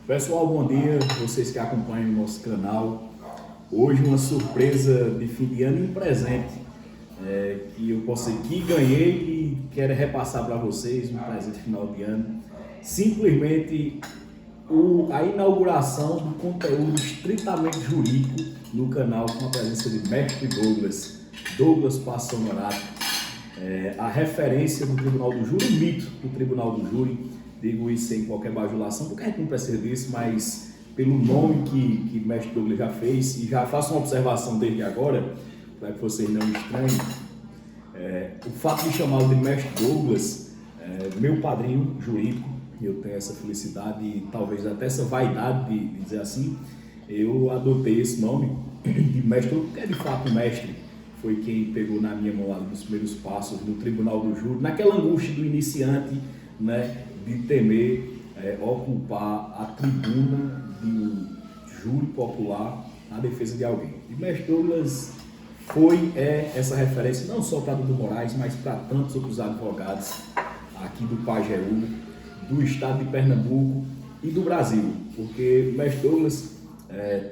Pessoal, bom dia, vocês que acompanham o nosso canal. Hoje uma surpresa de fim de ano e um presente que eu posso dizer que ganhei e quero repassar para vocês, um presente final de ano. Simplesmente a inauguração do conteúdo estritamente jurídico no canal com a presença de Mestre Douglas Passos Honorato, a referência do Tribunal do Júri, o mito do Tribunal do Júri. Digo isso sem qualquer bajulação, porque a gente não precisa disso, mas pelo nome que o Mestre Douglas já fez, e já faço uma observação desde agora, para que vocês não estranhem, o fato de chamá-lo de Mestre Douglas, meu padrinho jurídico, eu tenho essa felicidade e talvez até essa vaidade de dizer assim, eu adotei esse nome de Mestre, porque é de fato o mestre, foi quem pegou na minha mão lá nos primeiros passos no Tribunal do Júri, naquela angústia do iniciante, né, de temer ocupar a tribuna de um júri popular na defesa de alguém. E Mestre Douglas é essa referência não só para Dudu Moraes, mas para tantos outros advogados aqui do Pajeú, do estado de Pernambuco e do Brasil, porque Mestre Douglas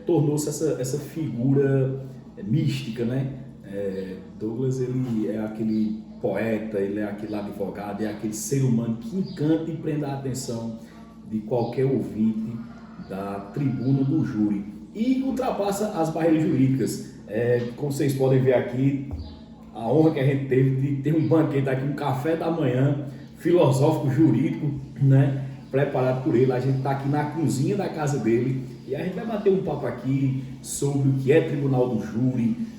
tornou-se essa figura mística, né? Douglas, ele é aquele poeta, ele é aquele advogado, é aquele ser humano que encanta e prende a atenção de qualquer ouvinte da tribuna do júri e ultrapassa as barreiras jurídicas. Como vocês podem ver aqui, a honra que a gente teve de ter um banquete aqui, um café da manhã filosófico jurídico, né, preparado por ele. A gente está aqui na cozinha da casa dele e a gente vai bater um papo aqui sobre o que é Tribunal do Júri,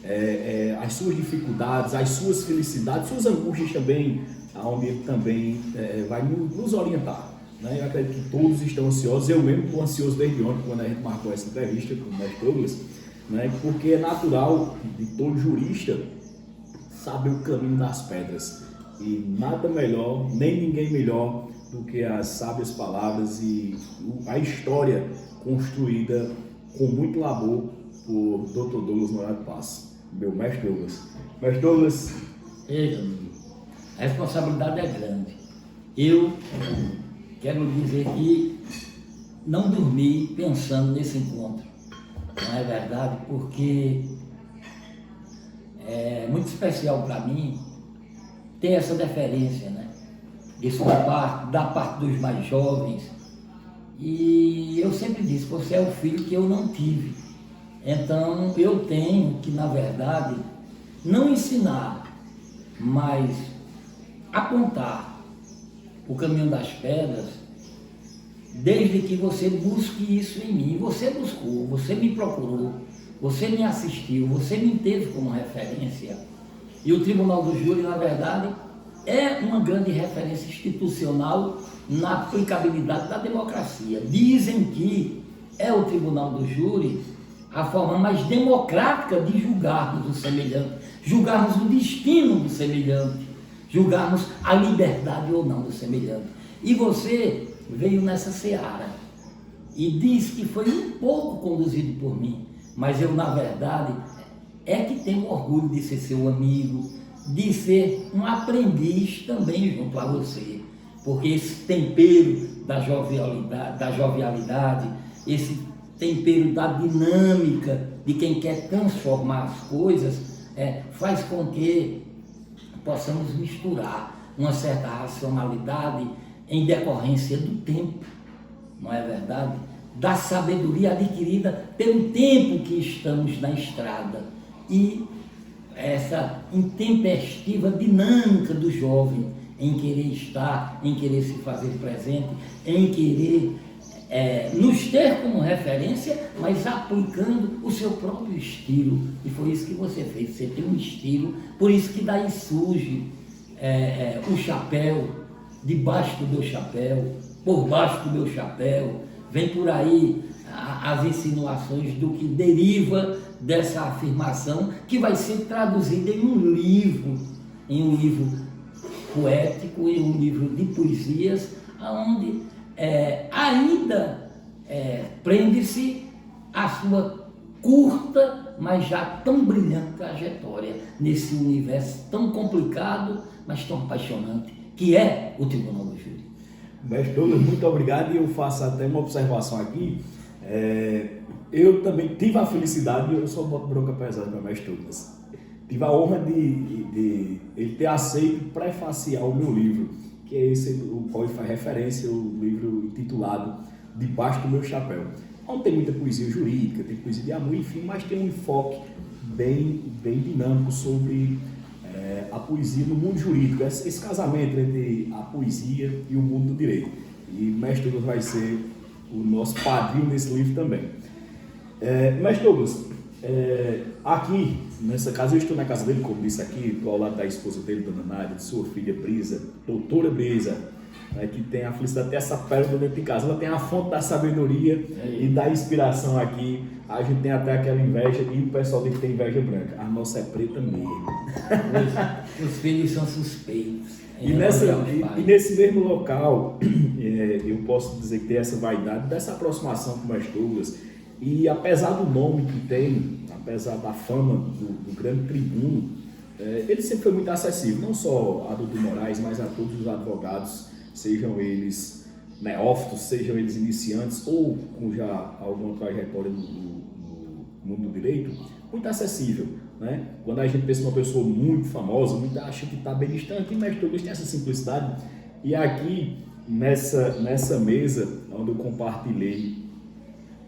as suas dificuldades, as suas felicidades, suas angústias também, onde ele também vai nos orientar. Né? Eu acredito que todos estão ansiosos, eu mesmo estou ansioso desde ontem, quando a gente marcou essa entrevista com o Mestre Douglas, né? Porque é natural de todo jurista saber o caminho das pedras. E nada melhor, nem ninguém melhor do que as sábias palavras e a história construída com muito labor por Dr. Douglas Honorato Passos, meu Mestre Douglas. Mestre Douglas. Ei, amigo, a responsabilidade é grande. Eu quero dizer que não dormi pensando nesse encontro, não é verdade? Porque é muito especial para mim ter essa deferência, né? Isso da parte dos mais jovens. E eu sempre disse, você é o filho que eu não tive. Então eu tenho que, na verdade, não ensinar, mas apontar o caminho das pedras, desde que você busque isso em mim. Você buscou, você me procurou, você me assistiu, você me teve como referência. E o Tribunal do Júri, na verdade, é uma grande referência institucional na aplicabilidade da democracia. Dizem que é o Tribunal do Júri a forma mais democrática de julgarmos o semelhante, julgarmos o destino do semelhante, julgarmos a liberdade ou não do semelhante. E você veio nessa seara e diz que foi um pouco conduzido por mim, mas eu, na verdade, que tenho orgulho de ser seu amigo, de ser um aprendiz também junto a você, porque esse tempero da jovialidade, esse tempero da dinâmica de quem quer transformar as coisas, faz com que possamos misturar uma certa racionalidade em decorrência do tempo, não é verdade? Da sabedoria adquirida pelo tempo que estamos na estrada e essa intempestiva dinâmica do jovem em querer estar, em querer se fazer presente, em querer nos ter como referência, mas aplicando o seu próprio estilo. E foi isso que você fez, você tem um estilo, por isso que daí surge o chapéu, debaixo do meu chapéu, por baixo do meu chapéu, vem por aí as insinuações do que deriva dessa afirmação, que vai ser traduzida em um livro poético, em um livro de poesias, onde ainda prende-se a sua curta, mas já tão brilhante trajetória nesse universo tão complicado, mas tão apaixonante, que é o Tribunal do Júri. Mestre Douglas, muito obrigado, e eu faço até uma observação aqui. Eu também tive a felicidade, eu só boto bronca pesada para o Mestre Douglas. Tive a honra de ele ter aceito prefaciar o meu livro, que é esse o qual faz referência, o livro intitulado Debaixo do Meu Chapéu. Não tem muita poesia jurídica, tem poesia de amor, enfim, mas tem um enfoque bem dinâmico sobre a poesia no mundo jurídico, esse casamento entre a poesia e o mundo do direito. E Mestre Douglas vai ser o nosso padrinho nesse livro também. Mestre Douglas, aqui nessa casa, eu estou na casa dele, como disse aqui, estou ao lado da esposa dele, Dona Nádia, de sua filha Brisa, doutora Brisa, que tem a felicidade de ter essa pérola dentro de casa. Ela tem a fonte da sabedoria e da inspiração aqui. A gente tem até aquela inveja, e o pessoal diz que tem inveja branca. A nossa é preta mesmo. Os filhos são suspeitos. E nesse mesmo local, eu posso dizer que tem essa vaidade, dessa aproximação com o Mestre Douglas. E apesar do nome que tem, apesar da fama do grande tribuno, ele sempre foi muito acessível, não só a Dudu Moraes, mas a todos os advogados, sejam eles neófitos, sejam eles iniciantes ou com já alguma trajetória no mundo do direito, muito acessível, né? Quando a gente pensa em uma pessoa muito famosa, muita acha que está bem distante, mas todos tem essa simplicidade. E aqui, nessa mesa, onde eu compartilhei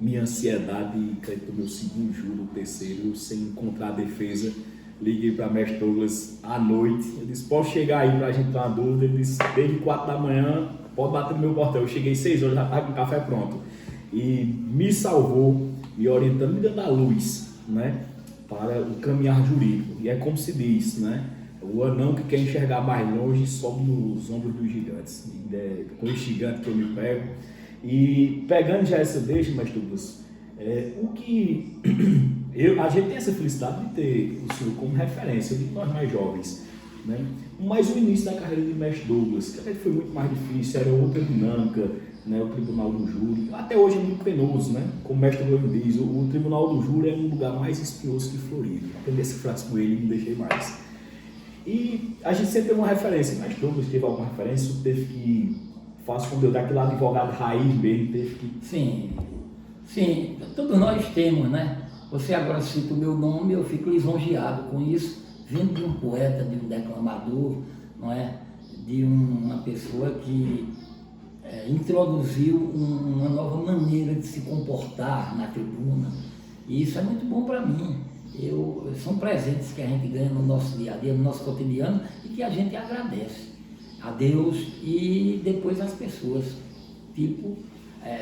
minha ansiedade e crédito do meu segundo juro, o terceiro, sem encontrar a defesa, liguei para Mestre Douglas à noite. Eu disse, posso chegar aí para a gente ter uma dúvida? Ele disse, desde 4 da manhã, pode bater no meu portão. Eu cheguei 6 horas, já estava com o café pronto. E me salvou, me orientando, me dando a luz, né, para o caminhar jurídico. E é como se diz, né, o anão que quer enxergar mais longe sobe nos ombros dos gigantes. E é com esse gigante que eu me pego. E pegando já essa deixa, Mestre Douglas, o que a gente tem essa felicidade de ter o senhor como referência, de nós mais jovens, né? Mas o início da carreira de Mestre Douglas, que foi muito mais difícil, era outra dinâmica, né? O Tribunal do Júri, até hoje é muito penoso, né? Como o Mestre Douglas diz, o Tribunal do Júri é um lugar mais espinhoso que Florido. Aprendi essa frase com ele e não deixei mais. E a gente sempre tem uma referência, Mestre Douglas teve alguma referência, teve que faço quando eu daquele advogado raiz mesmo, teve que... Sim, todos nós temos, né? Você agora cita o meu nome, eu fico lisonjeado com isso, vindo de um poeta, de um declamador, não é? De uma pessoa que introduziu uma nova maneira de se comportar na tribuna. E isso é muito bom para mim. São presentes que a gente ganha no nosso dia a dia, no nosso cotidiano, e que a gente agradece a Deus e depois as pessoas, tipo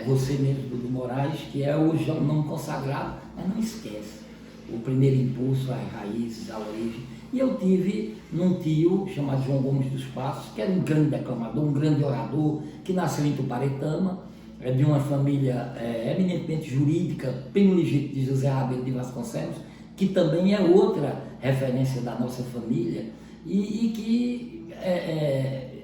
você mesmo, Dudu Moraes, que é hoje um nome consagrado, mas não esquece o primeiro impulso, as raízes, a origem. E eu tive num tio chamado João Gomes dos Passos, que era um grande declamador, um grande orador, que nasceu em Tuparetama, de uma família eminentemente jurídica, primogênito de José Rabelo de Vasconcelos, que também é outra referência da nossa família, e que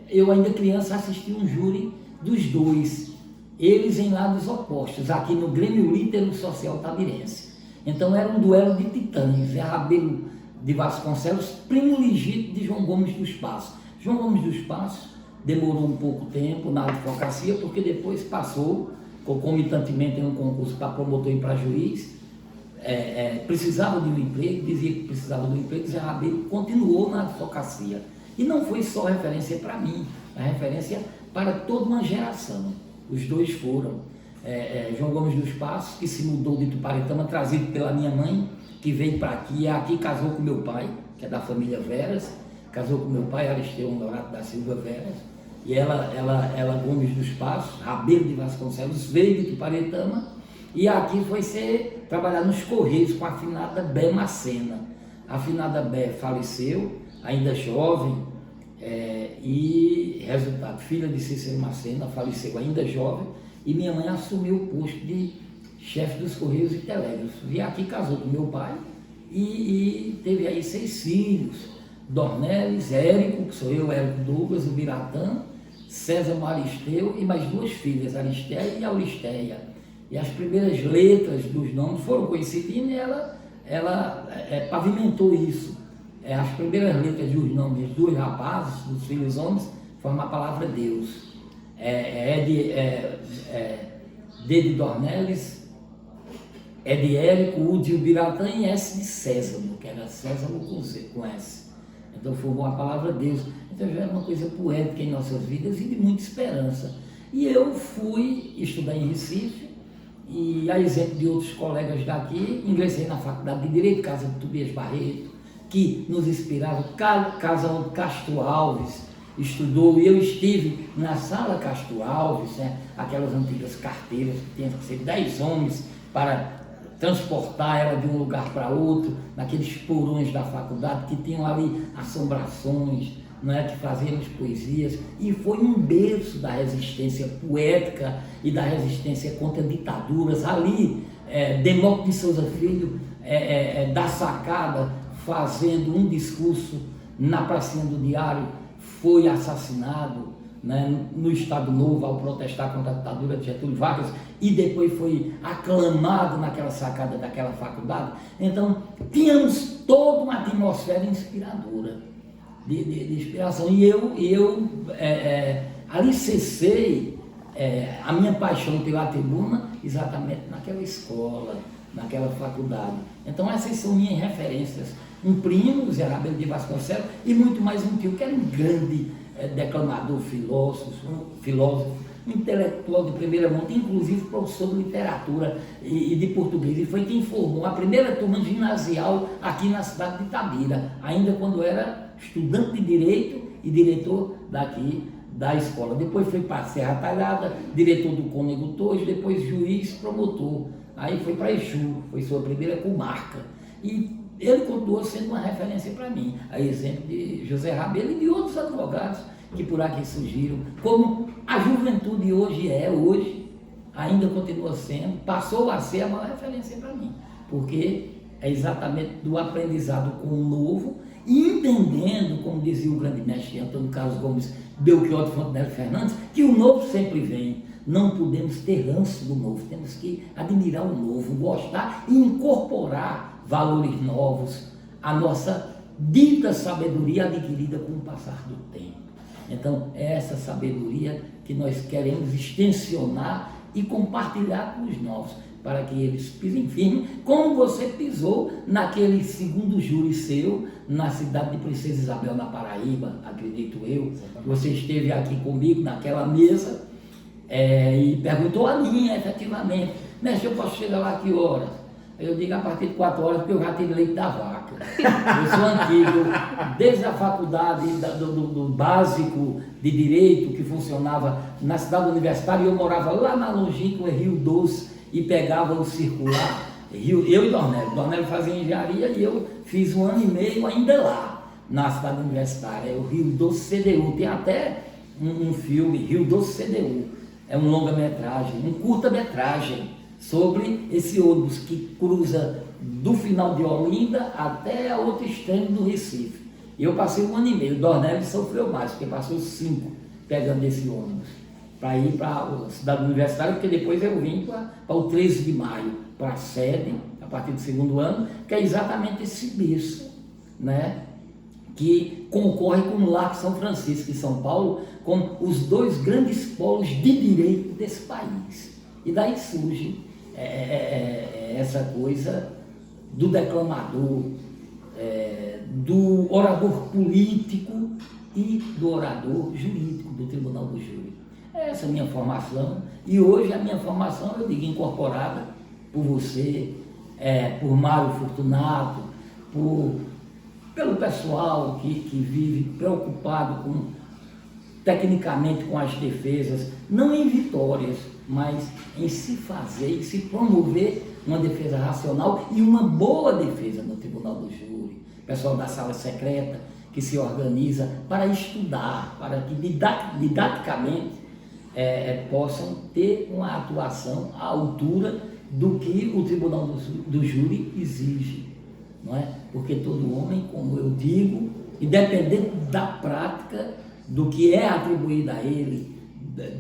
eu ainda criança assisti um júri dos dois, eles em lados opostos, aqui no Grêmio Lítero Social Tabirense. Então era um duelo de titãs, Zé Rabelo de Vasconcelos, primo legítimo de João Gomes dos Passos. João Gomes dos Passos demorou um pouco tempo na advocacia, porque depois passou concomitantemente em um concurso para promotor e para juiz, precisava de um emprego, dizia que precisava de um emprego, Zé Rabelo continuou na advocacia. E não foi só referência para mim, a referência para toda uma geração. Os dois foram. João Gomes dos Passos, que se mudou de Tuparetama, trazido pela minha mãe, que veio para aqui, aqui casou com meu pai, que é da família Veras, casou com meu pai, Aristeu Honorato da Silva Veras, e ela Gomes dos Passos, Rabelo de Vasconcelos, veio de Tuparetama, e aqui foi trabalhar nos Correios com a afinada Bé Macena. A afinada Bé faleceu, ainda jovem, e resultado, filha de Cícero Macena, faleceu ainda jovem, e minha mãe assumiu o posto de chefe dos Correios e Telégrafos. E aqui casou com meu pai e teve aí 6 filhos, Dornelis, Érico, que sou eu, Érico Douglas, o Biratã, César Maristeu e mais 2 filhas, Aristeia e Auristeia. E as primeiras letras dos nomes foram coincidindo e ela pavimentou isso. As primeiras letras dos nomes dos 2 rapazes, dos filhos homens, formam a palavra Deus. D de Dornelles, E de Érico, U de Ubiratã e S de Sésamo, que era Sésamo com S. Então formou a palavra Deus. Então já era uma coisa poética em nossas vidas e de muita esperança. E eu fui estudar em Recife, e a exemplo de outros colegas daqui, ingressei na Faculdade de Direito, casa de Tobias Barreto, que nos inspirava, casa onde Castro Alves estudou, e eu estive na sala Castro Alves, né, aquelas antigas carteiras que tinham que ser 10 homens para transportar ela de um lugar para outro, naqueles porões da faculdade que tinham ali assombrações, não é, que fazíamos poesias, e foi um berço da resistência poética e da resistência contra ditaduras. Ali, Demócrito de Souza Filho, da sacada, fazendo um discurso na pracinha do Diário, foi assassinado, né, no Estado Novo, ao protestar contra a ditadura de Getúlio Vargas, e depois foi aclamado naquela sacada daquela faculdade. Então, tínhamos toda uma atmosfera inspiradora, de inspiração. E eu alicercei a minha paixão pela tribuna exatamente naquela escola, naquela faculdade. Então, essas são minhas referências. Um primo, Zé Rabelo de Vasconcelos, e muito mais um tio, que era um grande declamador, filósofo, intelectual de primeira mão, inclusive professor de literatura e de português, e foi quem formou a primeira turma ginasial aqui na cidade de Itabira, ainda quando era estudante de Direito e diretor daqui da escola. Depois foi para Serra Talhada, diretor do Cônego Torres, depois juiz, promotor. Aí foi para Exu, foi sua primeira comarca. E ele continuou sendo uma referência para mim, a exemplo de José Rabelo e de outros advogados que por aqui surgiram, como a juventude hoje ainda continua sendo, passou a ser a maior referência para mim, porque é exatamente do aprendizado com o novo e entendendo, como dizia o grande mestre Antônio Carlos Gomes Belchior de Fontenelle Fernandes, que o novo sempre vem. Não podemos ter ranço do novo, temos que admirar o novo, gostar e incorporar valores novos, a nossa dita sabedoria adquirida com o passar do tempo. Então, é essa sabedoria que nós queremos extensionar e compartilhar com os novos, para que eles pisem firme, como você pisou naquele segundo júri seu, na cidade de Princesa Isabel, na Paraíba, acredito eu. Você esteve aqui comigo naquela mesa e perguntou a mim, efetivamente, mestre, eu posso chegar lá a que horas? Eu digo a partir de 4 horas, porque eu já tive leite da vaca. Eu sou antigo, desde a faculdade do básico de Direito, que funcionava na cidade universitária, e eu morava lá na longínqua Rio Doce, e pegava o circular, eu e Dornelles fazia engenharia, e eu fiz 1 ano e meio ainda lá, na cidade universitária, o Rio Doce CDU. Tem até um filme, Rio Doce CDU, é um longa-metragem, um curta-metragem, sobre esse ônibus que cruza do final de Olinda até a outro extremo do Recife. E eu passei 1 ano e meio, Dornelles sofreu mais, porque passou 5 pegando esse ônibus, para ir para a cidade universitária, porque depois eu vim para o 13 de maio, para a sede, a partir do 2º ano, que é exatamente esse berço, né, que concorre com o Largo São Francisco, em São Paulo, com os 2 grandes polos de direito desse país. E daí surge essa coisa do declamador, do orador político e do orador jurídico do Tribunal do Júri. Essa é a minha formação, e hoje a minha formação, eu digo, incorporada por você, por Mário Fortunato, pelo pessoal que vive preocupado tecnicamente com as defesas, não em vitórias, mas em se fazer e se promover uma defesa racional e uma boa defesa no Tribunal do Júri. Pessoal da sala secreta que se organiza para estudar, para que didaticamente possam ter uma atuação à altura do que o Tribunal do Júri exige, não é? Porque todo homem, como eu digo, independente da prática, do que é atribuído a ele,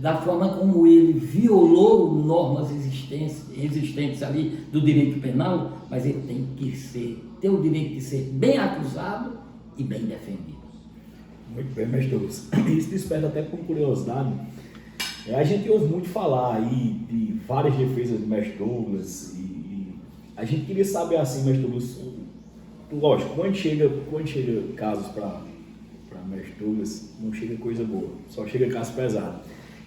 da forma como ele violou normas existentes ali do direito penal, mas ele tem que ter o direito de ser bem acusado e bem defendido. Muito bem, mestre Douglas. Isso desperta até por curiosidade. A gente ouve muito falar aí de várias defesas de Mestre Douglas e a gente queria saber assim, Mestre Douglas, lógico, quando chega casos para Mestre Douglas, não chega coisa boa, só chega caso pesado.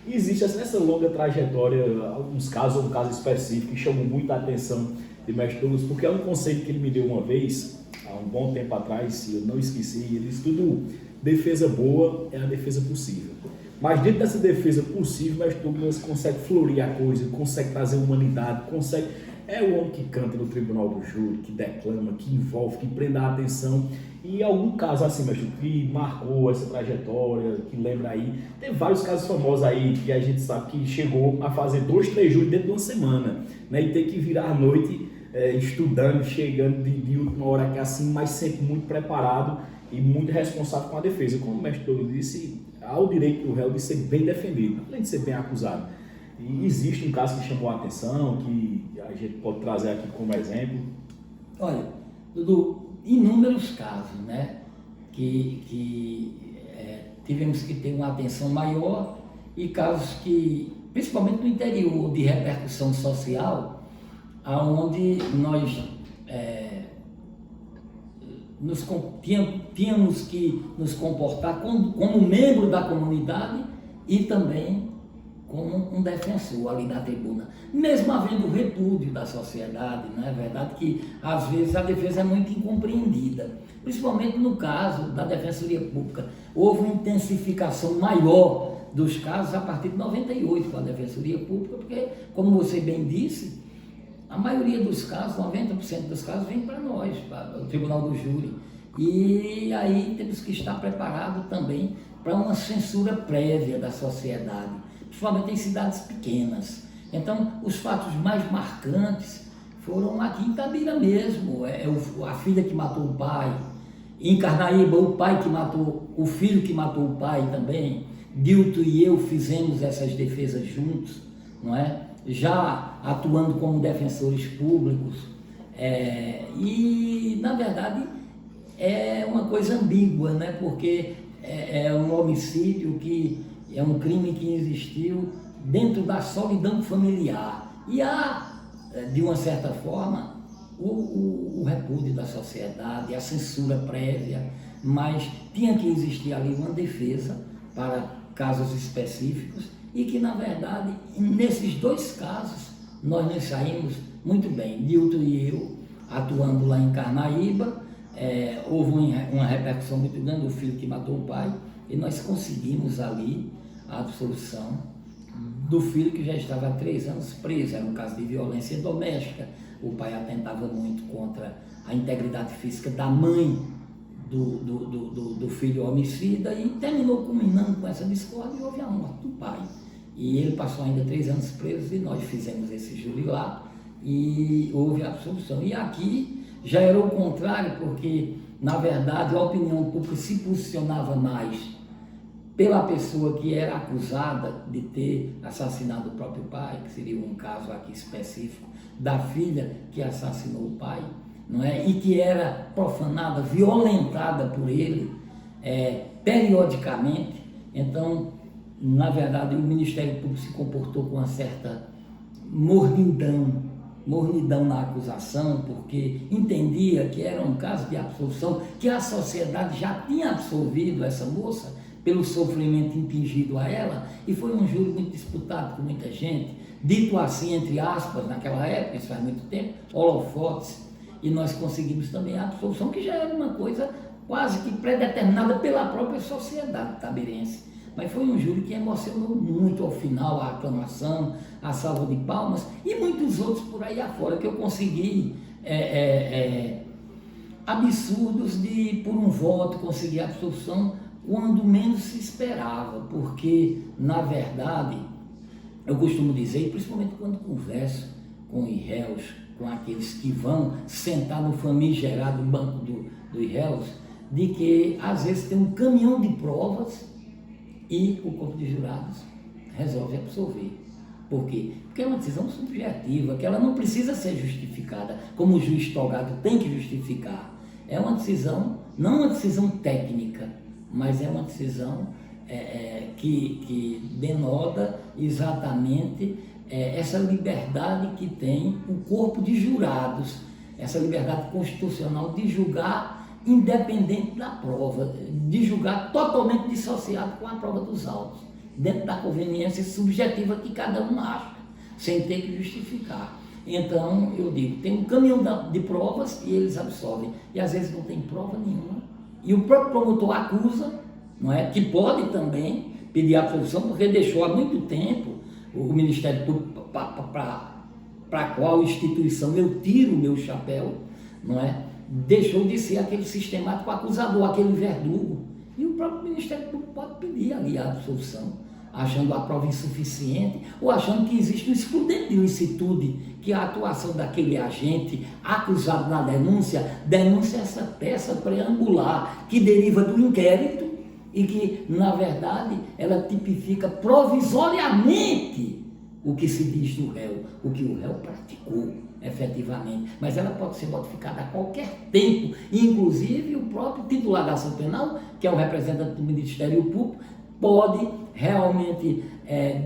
E existe nessa longa trajetória alguns casos, um caso específico que chamou muita atenção de Mestre Douglas, porque é um conceito que ele me deu uma vez, há um bom tempo atrás, e eu não esqueci, ele disse tudo, defesa boa é a defesa possível. Mas dentro dessa defesa possível, Mestre Douglas consegue florir a coisa, consegue trazer humanidade, consegue... É o homem que canta no tribunal do júri, que declama, que envolve, que prende a atenção. E algum caso assim, Mestre, que marcou essa trajetória, que lembra aí, tem vários casos famosos aí, que a gente sabe que chegou a fazer 2, 3 júris dentro de uma semana, né? E ter que virar à noite estudando, chegando de última hora aqui assim, mas sempre muito preparado e muito responsável com a defesa. Como o Mestre Douglas disse, há o direito do réu de ser bem defendido, além de ser bem acusado. E existe um caso que chamou a atenção, que a gente pode trazer aqui como exemplo. Olha, Dudu, inúmeros casos, né, tivemos que ter uma atenção maior e casos que, principalmente no interior, de repercussão social, aonde nós tínhamos que nos comportar como membro da comunidade e também como um defensor ali na tribuna, mesmo havendo repúdio da sociedade, não é verdade que às vezes a defesa é muito incompreendida, principalmente no caso da Defensoria Pública. Houve uma intensificação maior dos casos a partir de 98 com a Defensoria Pública, porque, como você bem disse, a maioria dos casos, 90% dos casos, vem para nós, para o Tribunal do Júri. E aí temos que estar preparados também para uma censura prévia da sociedade, principalmente em cidades pequenas. Então, os fatos mais marcantes foram aqui em Itabira mesmo, a filha que matou o pai, em Carnaíba o pai que matou, o filho que matou o pai também. Dilto e eu fizemos essas defesas juntos, não é? Já atuando como defensores públicos, e na verdade é uma coisa ambígua, né? Porque é um homicídio que é um crime que existiu dentro da solidão familiar e há, de uma certa forma, o repúdio da sociedade, a censura prévia, mas tinha que existir ali uma defesa para casos específicos e que, na verdade, nesses 2 casos, nós nos saímos muito bem. Dilto e eu, atuando lá em Carnaíba, houve uma repercussão muito grande, o filho que matou o pai, e nós conseguimos ali a absolução do filho que já estava há 3 anos preso. Era um caso de violência doméstica, o pai atentava muito contra a integridade física da mãe do filho homicida e terminou culminando com essa discórdia e houve a morte do pai. E ele passou ainda 3 anos preso e nós fizemos esse júri lá e houve a absolução. E aqui já era o contrário, porque, na verdade, a opinião pública se posicionava mais pela pessoa que era acusada de ter assassinado o próprio pai, que seria um caso aqui específico da filha que assassinou o pai, não é? E que era profanada, violentada por ele periodicamente. Então, na verdade, o Ministério Público se comportou com uma certa mornidão na acusação, porque entendia que era um caso de absolução, que a sociedade já tinha absolvido essa moça pelo sofrimento impingido a ela, e foi um júri muito disputado por muita gente, dito assim, entre aspas, naquela época, isso faz muito tempo, holofotes, e nós conseguimos também a absolução, que já era uma coisa quase que predeterminada pela própria sociedade tabirense. Mas foi um júri que emocionou muito ao final, a aclamação, a salva de palmas e muitos outros por aí afora, que eu consegui absurdos de, por um voto, conseguir a absolução quando menos se esperava, porque, na verdade, eu costumo dizer, principalmente quando converso com réus, com aqueles que vão sentar no famigerado banco dos réus, de que às vezes tem um caminhão de provas e o corpo de jurados resolve absolver. Por quê? Porque é uma decisão subjetiva, que ela não precisa ser justificada, como o juiz togado tem que justificar. É uma decisão, não uma decisão técnica, mas é uma decisão que denota exatamente essa liberdade que tem o corpo de jurados, essa liberdade constitucional de julgar independente da prova, de julgar totalmente dissociado com a prova dos autos, dentro da conveniência subjetiva que cada um acha, sem ter que justificar. Então, eu digo, tem um caminhão de provas e eles absolvem, e às vezes não tem prova nenhuma, e o próprio promotor acusa, não é? Que pode também pedir absolução, porque deixou há muito tempo o Ministério Público, para qual instituição eu tiro o meu chapéu, não é? Deixou de ser aquele sistemático acusador, aquele verdugo, e o próprio Ministério Público pode pedir ali a absolução, achando a prova insuficiente, ou achando que existe um excludente de ilicitude, que a atuação daquele agente acusado na denúncia é essa peça preambular que deriva do inquérito e que, na verdade, ela tipifica provisoriamente o que se diz do réu, o que o réu praticou efetivamente, mas ela pode ser modificada a qualquer tempo, inclusive o próprio titular da ação penal, que é o representante do Ministério Público, pode realmente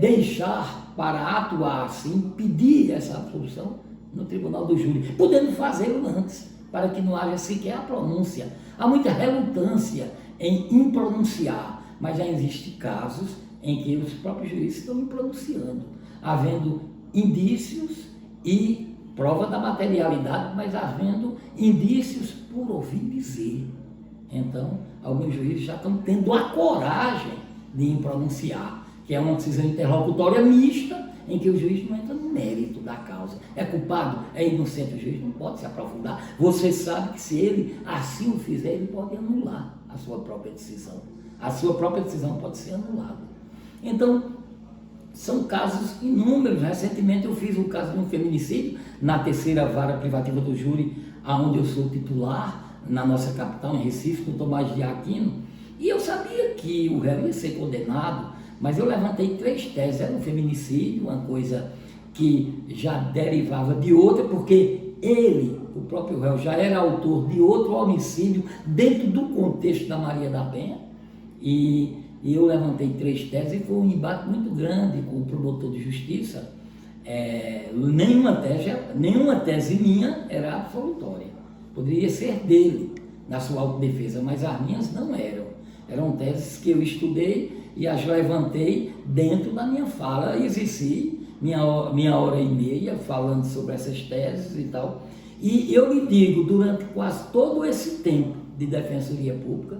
deixar para atuar assim, pedir essa absolução no tribunal do júri, podendo fazê-lo antes, para que não haja sequer a pronúncia. Há muita relutância em impronunciar, mas já existem casos em que os próprios juízes estão impronunciando, havendo indícios e prova da materialidade, mas havendo indícios por ouvir dizer. Então, alguns juízes já estão tendo a coragem de impronunciar, que é uma decisão interlocutória mista, em que o juiz não entra no mérito da causa. É culpado? É inocente? O juiz não pode se aprofundar. Você sabe que se ele assim o fizer, ele pode anular a sua própria decisão. A sua própria decisão pode ser anulada. Então, são casos inúmeros. Recentemente eu fiz um caso de um feminicídio na 3ª Vara Privativa do Júri, onde eu sou titular, na nossa capital, em Recife, com Tomás de Aquino, e eu sabia que o réu ia ser condenado, mas eu levantei 3 teses. Era um feminicídio, uma coisa que já derivava de outra, porque ele, o próprio réu, já era autor de outro homicídio dentro do contexto da Maria da Penha, e eu levantei 3 teses e foi um embate muito grande com o promotor de justiça. Nenhuma tese minha era absolutória, poderia ser dele na sua autodefesa, mas as minhas não eram. Eram teses que eu estudei e as levantei dentro da minha fala, exerci minha hora e meia falando sobre essas teses e tal. E eu lhe digo, durante quase todo esse tempo de defensoria pública,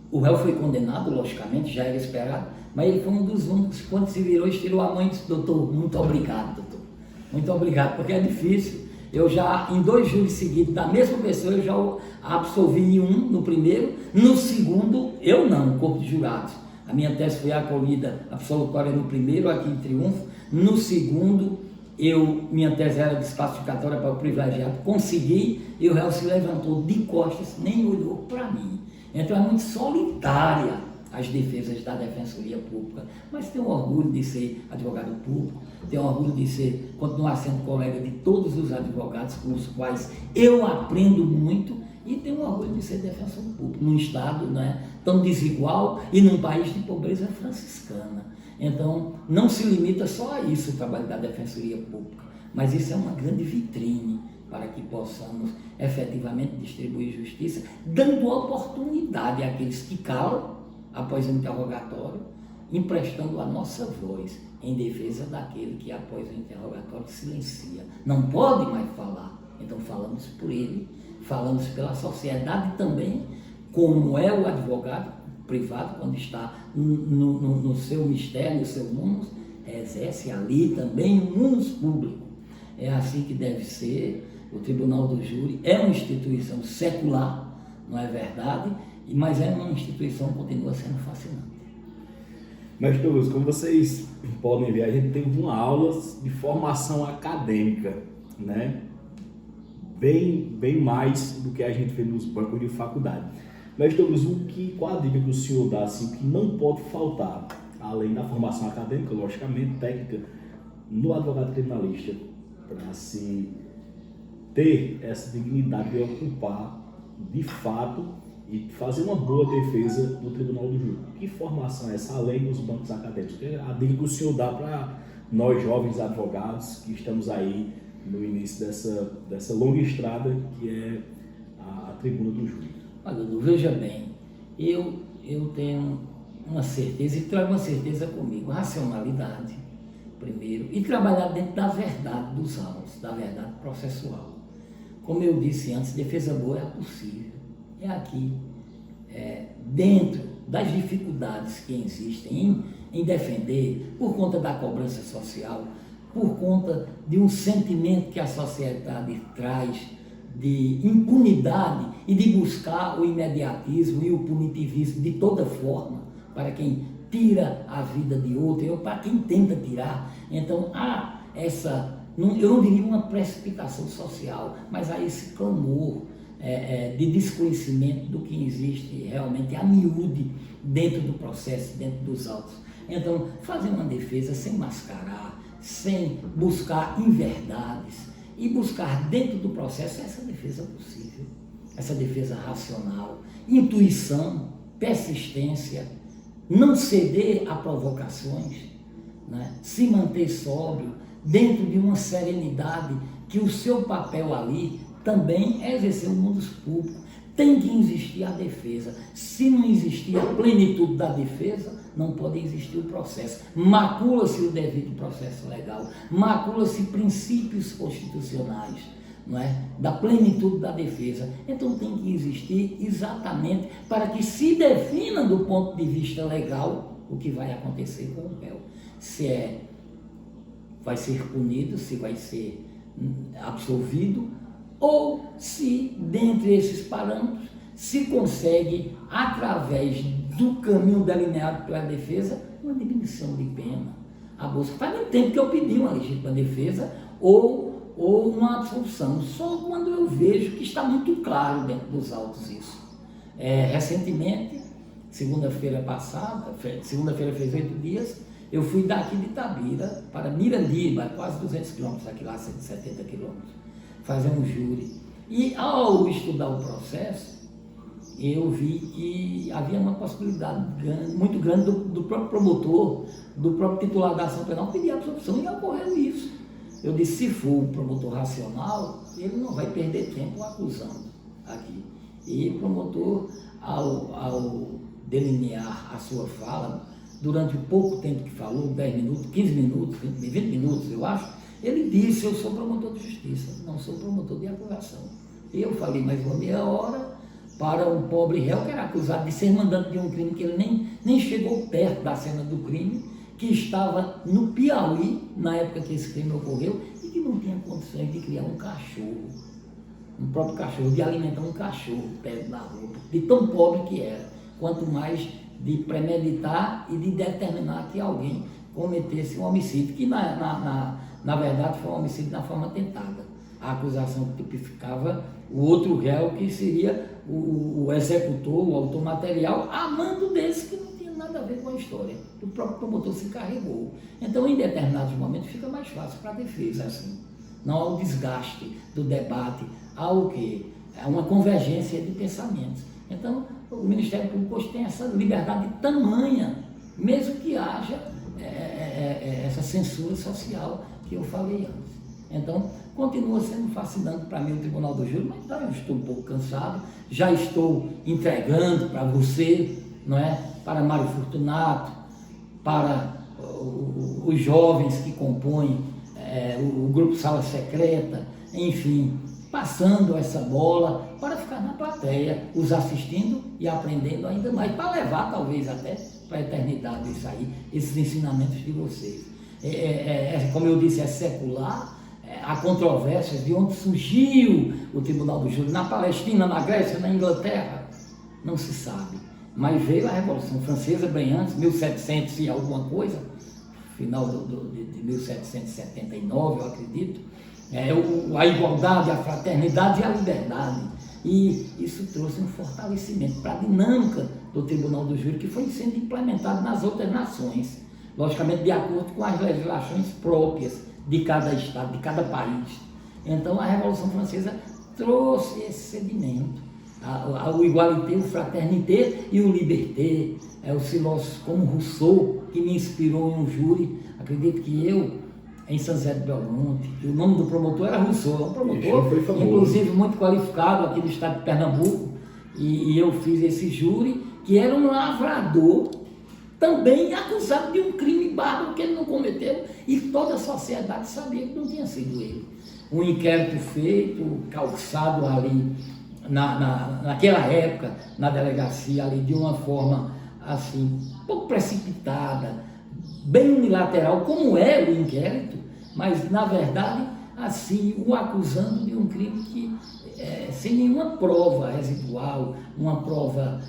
o réu foi condenado, logicamente, já era esperado, mas ele foi um dos únicos, quando se virou, estirou a mão e disse: doutor, muito obrigado, doutor. Muito obrigado, porque é difícil. Eu já, em 2 júris seguidos da mesma pessoa, eu já absolvi em um, no primeiro, no segundo, eu não, o corpo de jurados. A minha tese foi acolhida absolutória no primeiro, aqui em Triunfo. No segundo, minha tese era desclassificatória para o privilegiado, consegui, e o réu se levantou de costas, nem olhou para mim. Então é muito solitária as defesas da Defensoria Pública, mas tenho orgulho de ser advogado público, tenho orgulho de continuar sendo colega de todos os advogados com os quais eu aprendo muito, e tenho orgulho de ser defensor público num estado, né, tão desigual e num país de pobreza franciscana. Então não se limita só a isso o trabalho da Defensoria Pública, mas isso é uma grande vitrine para que possamos efetivamente distribuir justiça, dando oportunidade àqueles que calam após o interrogatório, emprestando a nossa voz em defesa daquele que após o interrogatório silencia. Não pode mais falar, então falamos por ele, falamos pela sociedade também, como é o advogado privado quando está no seu mistério, no seu munus, exerce ali também o munus público. É assim que deve ser. O Tribunal do Júri é uma instituição secular, não é verdade? Mas é uma instituição que continua sendo fascinante. Mestre Douglas, como vocês podem ver, a gente tem uma aula de formação acadêmica, né? Bem mais do que a gente vê nos bancos de faculdade. Mestre Douglas, qual a dica que o senhor dá, assim, que não pode faltar, além da formação acadêmica, logicamente, técnica, no advogado criminalista, para se ter essa dignidade de ocupar, de fato, e fazer uma boa defesa do Tribunal do Júri. Que formação é essa, além dos bancos acadêmicos? A dica que o senhor dá para nós jovens advogados que estamos aí no início dessa longa estrada que é a Tribuna do Júri. Olha, veja bem, eu tenho uma certeza, e trago uma certeza comigo, racionalidade, primeiro, e trabalhar dentro da verdade dos autos, da verdade processual. Como eu disse antes, defesa boa é a possível. É aqui, dentro das dificuldades que existem em defender, por conta da cobrança social, por conta de um sentimento que a sociedade traz de impunidade e de buscar o imediatismo e o punitivismo de toda forma, para quem tira a vida de outro, ou para quem tenta tirar. Então, há eu não diria uma precipitação social, mas há esse clamor de desconhecimento do que existe realmente a miúde dentro do processo, dentro dos autos. Então, fazer uma defesa sem mascarar, sem buscar inverdades e buscar dentro do processo essa defesa possível, essa defesa racional, intuição, persistência, não ceder a provocações, né? Se manter sóbrio, dentro de uma serenidade, que o seu papel ali também é exercer o mundo público. Tem que existir a defesa. Se não existir a plenitude da defesa, não pode existir o processo. Macula-se o devido processo legal, macula-se princípios constitucionais, não é? Da plenitude da defesa. Então tem que existir exatamente para que se defina do ponto de vista legal o que vai acontecer com o réu. Se vai ser punido, se vai ser absolvido, ou se, dentre esses parâmetros, se consegue, através do caminho delineado pela defesa, uma diminuição de pena. A busca faz muito tempo que eu pedi uma legítima defesa ou uma absolução, só quando eu vejo que está muito claro dentro dos autos isso. Recentemente, segunda-feira fez 8 dias, eu fui daqui de Itabira para Mirandiba, quase 200 quilômetros, aqui lá 170 quilômetros, fazer um júri. E ao estudar o processo, eu vi que havia uma possibilidade muito grande do próprio promotor, do próprio titular da ação penal pedir a absolução, e ocorreu isso. Eu disse, se for um promotor racional, ele não vai perder tempo acusando aqui. E o promotor, ao delinear a sua fala, durante o pouco tempo que falou, 10 minutos, 15 minutos, 20 minutos, eu acho, ele disse, eu sou promotor de justiça, não sou promotor de acusação. E eu falei mais uma meia hora para um pobre réu que era acusado de ser mandante de um crime que ele nem chegou perto da cena do crime, que estava no Piauí, na época que esse crime ocorreu, e que não tinha condições de criar um cachorro, um próprio cachorro, de alimentar um cachorro perto da rua, de tão pobre que era, quanto mais de premeditar e de determinar que alguém cometesse um homicídio, que na verdade foi um homicídio na forma tentada. A acusação tipificava o outro réu, que seria o executor, o autor material, a mando desse que não tinha nada a ver com a história. O próprio promotor se encarregou. Então, em determinados momentos, fica mais fácil para a defesa, assim. Não há o desgaste do debate, há o quê? Há uma convergência de pensamentos. Então, o Ministério Público hoje tem essa liberdade tamanha, mesmo que haja essa censura social que eu falei antes. Então, continua sendo fascinante para mim o Tribunal do Júri, mas eu estou um pouco cansado, já estou entregando para você, não é? Para Mário Fortunato, para os jovens que compõem o grupo Sala Secreta, enfim, passando essa bola para ficar na plateia, os assistindo e aprendendo ainda mais, para levar talvez até para a eternidade isso aí, esses ensinamentos de vocês. Como eu disse, é secular. Há controvérsias de onde surgiu o Tribunal do Júri, na Palestina, na Grécia, na Inglaterra, não se sabe. Mas veio a Revolução Francesa bem antes, 1700 e alguma coisa, final de 1779, eu acredito, a igualdade, a fraternidade e a liberdade. E isso trouxe um fortalecimento para a dinâmica do Tribunal do Júri, que foi sendo implementado nas outras nações, logicamente de acordo com as legislações próprias de cada estado, de cada país. Então a Revolução Francesa trouxe esse sedimento O igualité, o fraternité e o liberté. Os filósofos como Rousseau, que me inspirou em um júri. Acredito que eu, em São José do Belmonte, o nome do promotor era Rousseau, um promotor, inclusive muito qualificado aqui do estado de Pernambuco, e eu fiz esse júri, que era um lavrador, também acusado de um crime bárbaro que ele não cometeu, e toda a sociedade sabia que não tinha sido ele. Um inquérito feito, calçado ali, naquela época, na delegacia ali, de uma forma assim, um pouco precipitada, bem unilateral, como é o inquérito, mas na verdade, assim, o acusando de um crime que, sem nenhuma prova residual, uma prova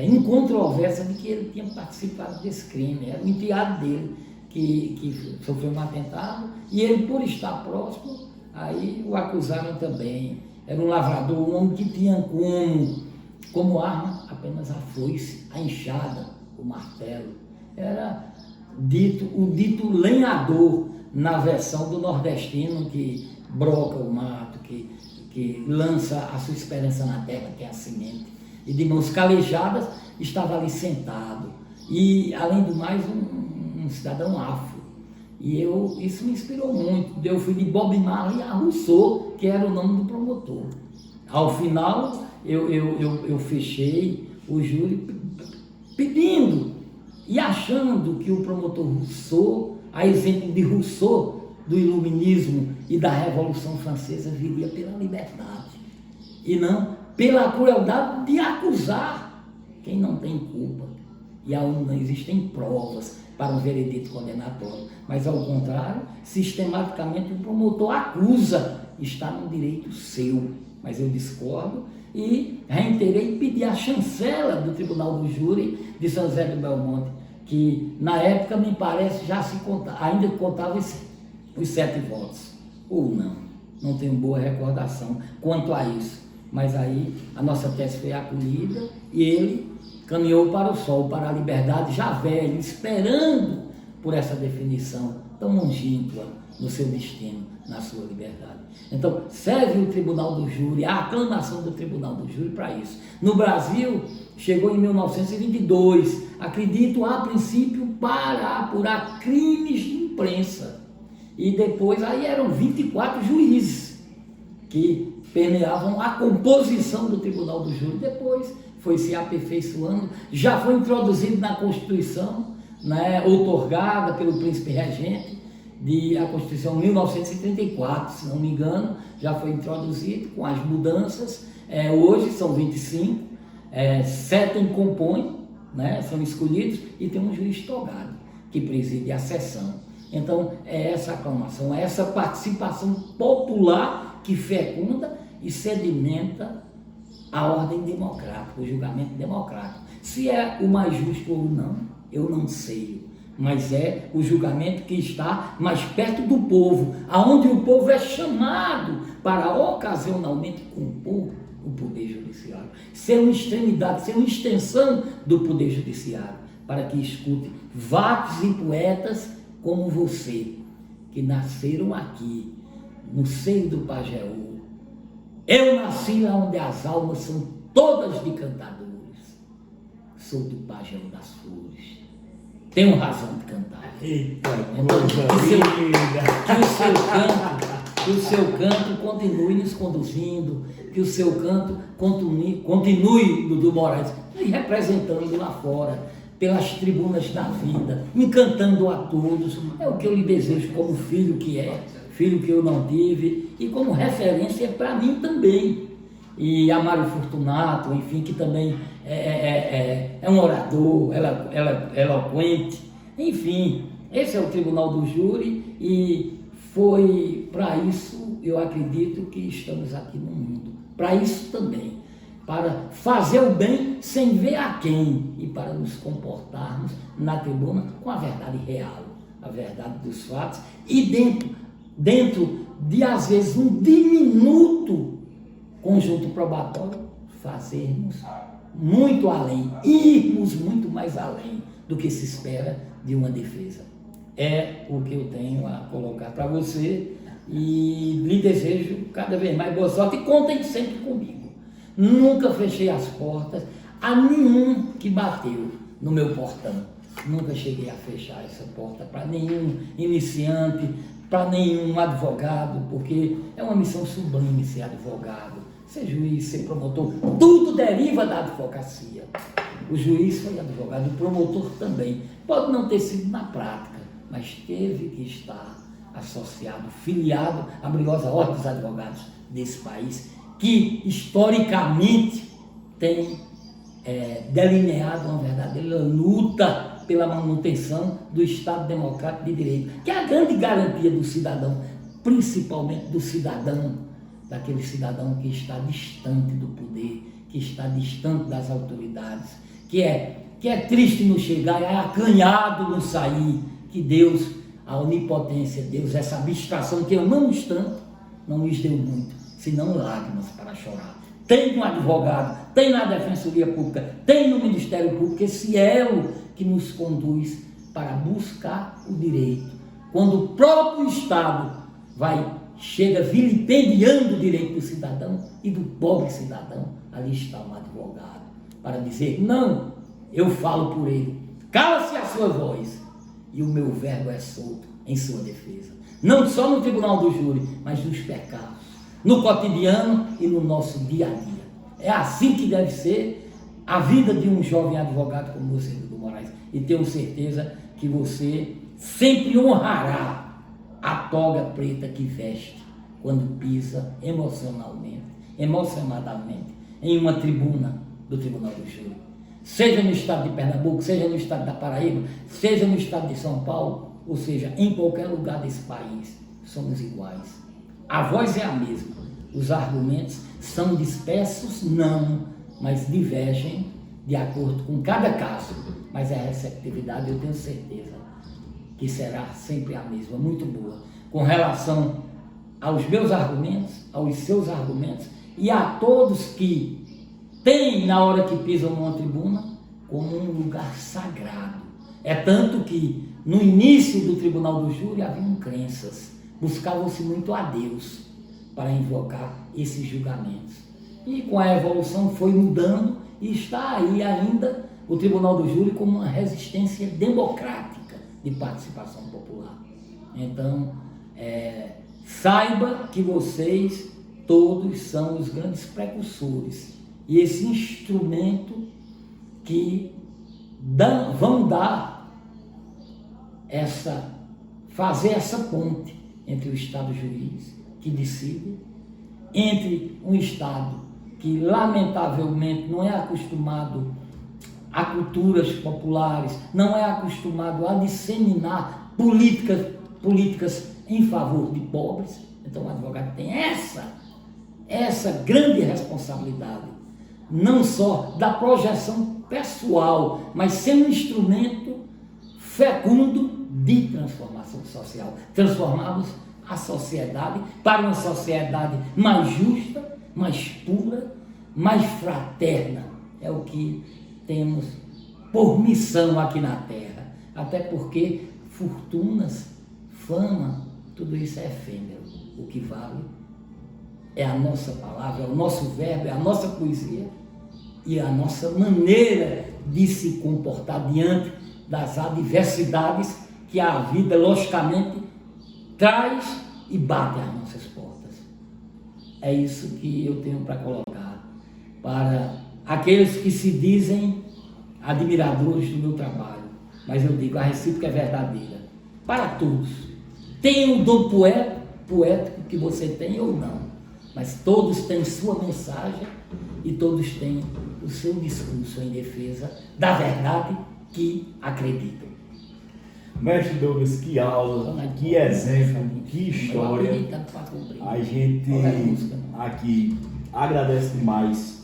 incontroversa de que ele tinha participado desse crime. Era um enteado dele que sofreu um atentado, e ele, por estar próximo, aí o acusaram também. Era um lavrador, um homem que tinha como arma apenas a foice, a enxada, o martelo. Era o dito lenhador, na versão do nordestino, que broca o mato, que lança a sua esperança na terra, que é a semente. E de mãos calejadas estava ali sentado. E, além do mais, um cidadão afro. E isso me inspirou muito. Eu fui de Bob Marley a Rousseau, que era o nome do promotor. Ao final, eu fechei o júri pedindo e achando que o promotor Rousseau, a exemplo de Rousseau, do iluminismo e da Revolução Francesa, viria pela liberdade e não pela crueldade de acusar quem não tem culpa. E aonde não existem provas para um veredito condenatório, mas ao contrário, sistematicamente o promotor acusa, está no direito seu, mas eu discordo e reiterei e pedi a chancela do Tribunal do Júri de São José do Belmonte, que na época me parece já ainda contava os 7 votos, ou não tenho boa recordação quanto a isso, mas aí a nossa tese foi acolhida e ele caminhou para o sol, para a liberdade, já velho, esperando por essa definição tão longínqua no seu destino, na sua liberdade. Então, serve o Tribunal do Júri, a aclamação do Tribunal do Júri para isso. No Brasil, chegou em 1922, acredito, a princípio, para apurar crimes de imprensa. E depois, aí eram 24 juízes que permeavam a composição do Tribunal do Júri. Depois foi se aperfeiçoando, já foi introduzido na Constituição, né, outorgada pelo príncipe regente, a Constituição 1934, se não me engano, já foi introduzido com as mudanças. Hoje são 25, 7 compõem, né, são escolhidos, e tem um juiz togado que preside a sessão. Então, é essa aclamação, é essa participação popular que fecunda e sedimenta a ordem democrática, o julgamento democrático. Se é o mais justo ou não, eu não sei, mas é o julgamento que está mais perto do povo, aonde o povo é chamado para ocasionalmente compor o poder judiciário, ser uma extremidade, ser uma extensão do poder judiciário, para que escute vatos e poetas como você, que nasceram aqui, no seio do Pajeú. Eu nasci lá onde as almas são todas de cantadores. Sou do Pajeú das Flores. Tenho razão de cantar. Eita, então, coisa linda! Que o seu canto continue nos conduzindo, que o seu canto continue Dudu Moraes, representando lá fora, pelas tribunas da vida, encantando a todos. É o que eu lhe desejo como filho que é, filho que eu não tive, e como referência para mim também. E a Mário Fortunato, enfim, que também é um orador, ela é eloquente. Enfim, esse é o Tribunal do Júri, e foi para isso, eu acredito, que estamos aqui no mundo. Para isso também, para fazer o bem sem ver a quem, e para nos comportarmos na tribuna com a verdade real, a verdade dos fatos, e dentro de, às vezes, um diminuto conjunto probatório, fazermos muito além, irmos muito mais além do que se espera de uma defesa. É o que eu tenho a colocar para você, e lhe desejo cada vez mais boa sorte, e contem sempre comigo. Nunca fechei as portas a nenhum que bateu no meu portão. Nunca cheguei a fechar essa porta para nenhum iniciante, para nenhum advogado, porque é uma missão sublime ser advogado, ser juiz, ser promotor. Tudo deriva da advocacia. O juiz foi advogado, o promotor também. Pode não ter sido na prática, mas teve que estar associado, filiado à brilhosa ordem dos advogados desse país, que historicamente tem delineado uma verdadeira luta pela manutenção do Estado Democrático de Direito, que é a grande garantia do cidadão, principalmente do cidadão, daquele cidadão que está distante do poder, que está distante das autoridades, que é triste no chegar, é acanhado no sair, que Deus, a onipotência, Deus, essa abstração que amamos tanto, não lhes deu muito, senão lágrimas para chorar. Tem no advogado, tem na Defensoria Pública, tem no Ministério Público, esse elo que nos conduz para buscar o direito. Quando o próprio Estado chega vilipendiando o direito do cidadão e do pobre cidadão, ali está um advogado para dizer: não, eu falo por ele, cala-se a sua voz e o meu verbo é solto em sua defesa. Não só no tribunal do júri, mas nos pecados, no cotidiano e no nosso dia a dia. É assim que deve ser a vida de um jovem advogado como você, Dudu Moraes, e tenho certeza que você sempre honrará a toga preta que veste quando pisa emocionadamente em uma tribuna do Tribunal do Júri. Seja no estado de Pernambuco, seja no estado da Paraíba, seja no estado de São Paulo, ou seja, em qualquer lugar desse país, somos iguais. A voz é a mesma, os argumentos são dispersos, não, mas divergem de acordo com cada caso, mas a receptividade eu tenho certeza que será sempre a mesma, muito boa, com relação aos meus argumentos, aos seus argumentos e a todos que têm, na hora que pisam numa tribuna, como um lugar sagrado. É tanto que no início do Tribunal do Júri haviam crenças, buscava-se muito a Deus para invocar esses julgamentos. E com a evolução foi mudando e está aí ainda o Tribunal do Júri como uma resistência democrática de participação popular. Então, saiba que vocês todos são os grandes precursores e esse instrumento que vão fazer essa ponte entre o Estado juiz, que decide, entre um Estado que lamentavelmente não é acostumado a culturas populares, não é acostumado a disseminar políticas em favor de pobres. Então o advogado tem essa grande responsabilidade, não só da projeção pessoal, mas ser um instrumento fecundo de transformação social. Transformarmos a sociedade para uma sociedade mais justa, mais pura, mais fraterna. É o que temos por missão aqui na Terra. Até porque fortunas, fama, tudo isso é efêmero. O que vale é a nossa palavra, é o nosso verbo, é a nossa poesia e a nossa maneira de se comportar diante das adversidades que a vida, logicamente, traz e bate às nossas portas. É isso que eu tenho para colocar para aqueles que se dizem admiradores do meu trabalho, mas eu digo, a recíproca é verdadeira para todos. Tem o dom poético que você tem ou não, mas todos têm sua mensagem e todos têm o seu discurso em defesa da verdade que acreditam. Mestre Douglas, que aula, que exemplo, que história. A gente aqui agradece demais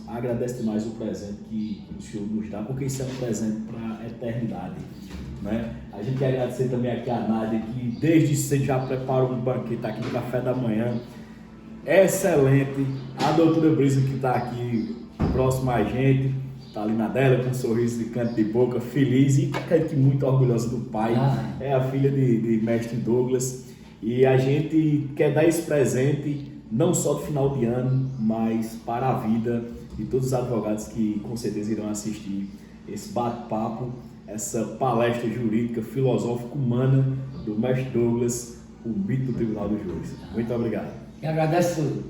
o presente que o senhor nos dá, porque isso é um presente para a eternidade, né? A gente quer agradecer também aqui a Nádia, que desde cedo já preparou um banquete aqui no café da manhã. Excelente. A doutora Brisa, que está aqui próxima a gente, está ali na dela com um sorriso de canto de boca, feliz e muito orgulhosa do pai. É a filha de mestre Douglas. E a gente quer dar esse presente não só do final de ano, mas para a vida, de todos os advogados que com certeza irão assistir esse bate-papo, essa palestra jurídica, filosófica, humana do mestre Douglas, o mito do Tribunal dos Júris. Muito obrigado. Eu agradeço